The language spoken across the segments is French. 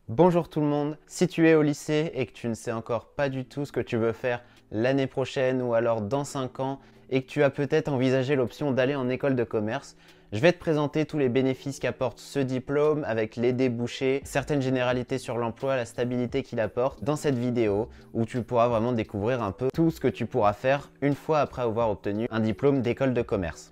Bonjour tout le monde, si tu es au lycée et que tu ne sais encore pas du tout ce que tu veux faire l'année prochaine ou alors dans 5 ans et que tu as peut-être envisagé l'option d'aller en école de commerce, je vais te présenter tous les bénéfices qu'apporte ce diplôme avec les débouchés, certaines généralités sur l'emploi, la stabilité qu'il apporte dans cette vidéo où tu pourras vraiment découvrir un peu tout ce que tu pourras faire une fois après avoir obtenu un diplôme d'école de commerce.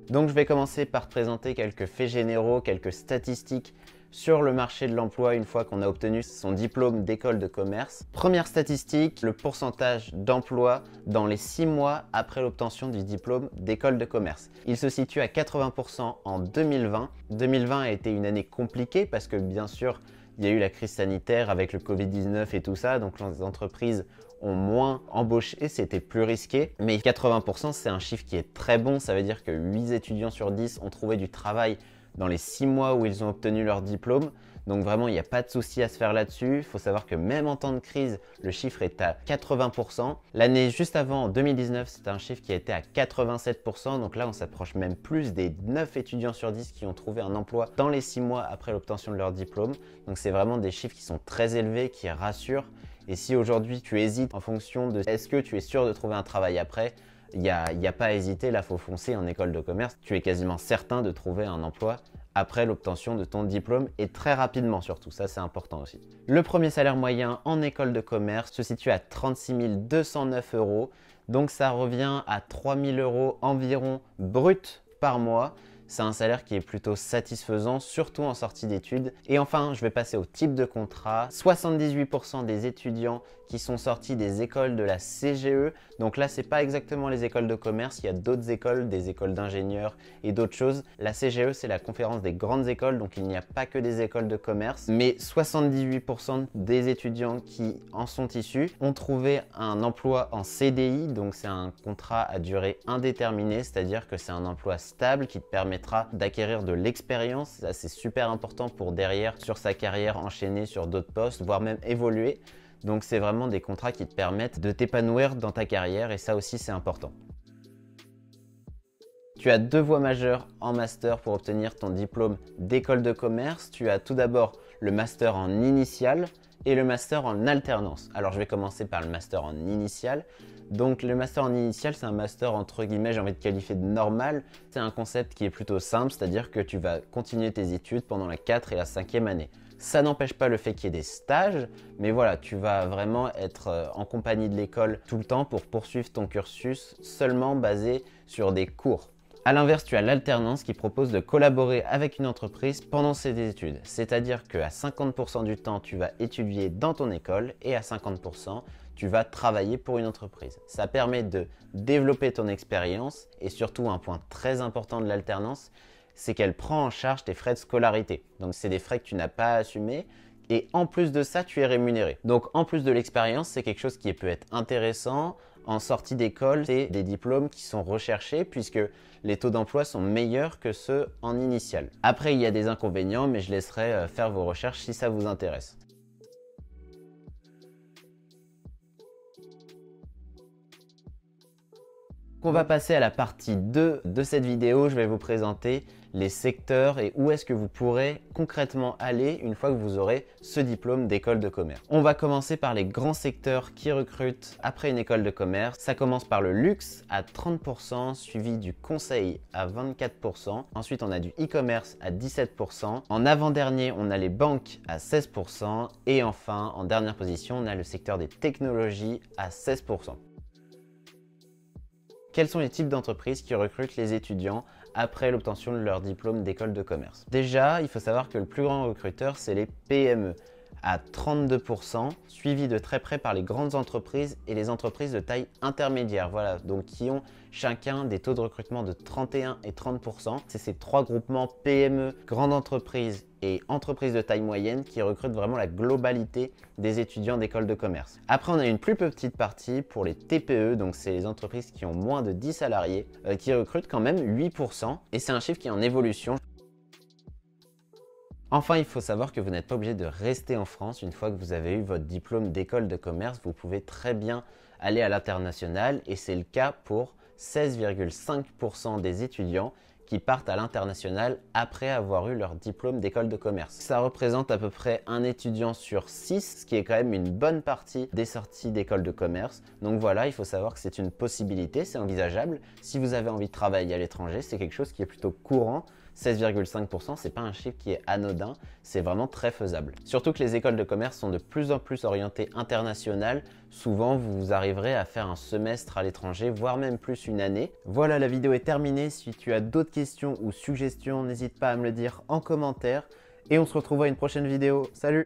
Donc je vais commencer par te présenter quelques faits généraux, quelques statistiques sur le marché de l'emploi une fois qu'on a obtenu son diplôme d'école de commerce. Première statistique, le pourcentage d'emploi dans les 6 mois après l'obtention du diplôme d'école de commerce. Il se situe à 80% en 2020. 2020 a été une année compliquée parce que bien sûr, il y a eu la crise sanitaire avec le Covid-19 et tout ça, donc les entreprises ont moins embauché, c'était plus risqué. Mais 80%, c'est un chiffre qui est très bon. Ça veut dire que 8 étudiants sur 10 ont trouvé du travail dans les 6 mois où ils ont obtenu leur diplôme. Donc vraiment, il n'y a pas de souci à se faire là-dessus. Il faut savoir que même en temps de crise, le chiffre est à 80%. L'année juste avant, en 2019, c'était un chiffre qui était à 87%. Donc là, on s'approche même plus des 9 étudiants sur 10 qui ont trouvé un emploi dans les 6 mois après l'obtention de leur diplôme. Donc c'est vraiment des chiffres qui sont très élevés, qui rassurent. Et si aujourd'hui tu hésites en fonction de est-ce que tu es sûr de trouver un travail après, il n'y a pas à hésiter, là il faut foncer en école de commerce. Tu es quasiment certain de trouver un emploi après l'obtention de ton diplôme et très rapidement surtout, ça c'est important aussi. Le premier salaire moyen en école de commerce se situe à 36 209 €, donc ça revient à 3 000 € environ brut par mois. C'est un salaire qui est plutôt satisfaisant, surtout en sortie d'études. Et enfin, je vais passer au type de contrat. 78% des étudiants qui sont sortis des écoles de la CGE. Donc là, c'est pas exactement les écoles de commerce. Il y a d'autres écoles, des écoles d'ingénieurs et d'autres choses. La CGE, c'est la conférence des grandes écoles. Donc il n'y a pas que des écoles de commerce. Mais 78% des étudiants qui en sont issus ont trouvé un emploi en CDI. Donc c'est un contrat à durée indéterminée. C'est-à-dire que c'est un emploi stable qui te permettra d'acquérir de l'expérience. Ça, c'est super important pour derrière, sur sa carrière, enchaîner sur d'autres postes, voire même évoluer. Donc c'est vraiment des contrats qui te permettent de t'épanouir dans ta carrière et ça aussi c'est important. Tu as deux voies majeures en master pour obtenir ton diplôme d'école de commerce. Tu as tout d'abord le master en initial et le master en alternance. Alors je vais commencer par le master en initial. Donc le master en initial, c'est un master entre guillemets, j'ai envie de qualifier de normal. C'est un concept qui est plutôt simple, c'est-à-dire que tu vas continuer tes études pendant la 4 et la 5e année. Ça n'empêche pas le fait qu'il y ait des stages, mais voilà, tu vas vraiment être en compagnie de l'école tout le temps pour poursuivre ton cursus seulement basé sur des cours. A l'inverse, tu as l'alternance qui propose de collaborer avec une entreprise pendant ses études. C'est-à-dire qu'à 50% du temps, tu vas étudier dans ton école et à 50%, tu vas travailler pour une entreprise. Ça permet de développer ton expérience et surtout un point très important de l'alternance, c'est qu'elle prend en charge tes frais de scolarité. Donc c'est des frais que tu n'as pas à assumer et en plus de ça, tu es rémunéré. Donc en plus de l'expérience, c'est quelque chose qui peut être intéressant. En sortie d'école, c'est des diplômes qui sont recherchés puisque les taux d'emploi sont meilleurs que ceux en initial. Après, il y a des inconvénients, mais je laisserai faire vos recherches si ça vous intéresse. On va passer à la partie 2 de cette vidéo. Je vais vous présenter les secteurs et où est-ce que vous pourrez concrètement aller une fois que vous aurez ce diplôme d'école de commerce. On va commencer par les grands secteurs qui recrutent après une école de commerce. Ça commence par le luxe à 30%, suivi du conseil à 24%. Ensuite, on a du e-commerce à 17%. En avant-dernier, on a les banques à 16%. Et enfin, en dernière position, on a le secteur des technologies à 16%. Quels sont les types d'entreprises qui recrutent les étudiants après l'obtention de leur diplôme d'école de commerce? Déjà, il faut savoir que le plus grand recruteur, c'est les PME à 32%, suivi de très près par les grandes entreprises et les entreprises de taille intermédiaire, voilà, donc qui ont chacun des taux de recrutement de 31 et 30%. C'est ces trois groupements PME, grandes entreprises et entreprises de taille moyenne qui recrutent vraiment la globalité des étudiants d'école de commerce. Après, on a une plus petite partie pour les TPE, donc c'est les entreprises qui ont moins de 10 salariés, qui recrutent quand même 8%, et c'est un chiffre qui est en évolution. Enfin, il faut savoir que vous n'êtes pas obligé de rester en France. Une fois que vous avez eu votre diplôme d'école de commerce, vous pouvez très bien aller à l'international et c'est le cas pour 16,5% des étudiants qui partent à l'international après avoir eu leur diplôme d'école de commerce. Ça représente à peu près un étudiant sur 6, ce qui est quand même une bonne partie des sorties d'école de commerce. Donc voilà, il faut savoir que c'est une possibilité, c'est envisageable. Si vous avez envie de travailler à l'étranger, c'est quelque chose qui est plutôt courant. 16,5%, c'est pas un chiffre qui est anodin, c'est vraiment très faisable. Surtout que les écoles de commerce sont de plus en plus orientées internationales. Souvent, vous arriverez à faire un semestre à l'étranger, voire même plus une année. Voilà, la vidéo est terminée. Si tu as d'autres questions ou suggestions, n'hésite pas à me le dire en commentaire. Et on se retrouve à une prochaine vidéo. Salut!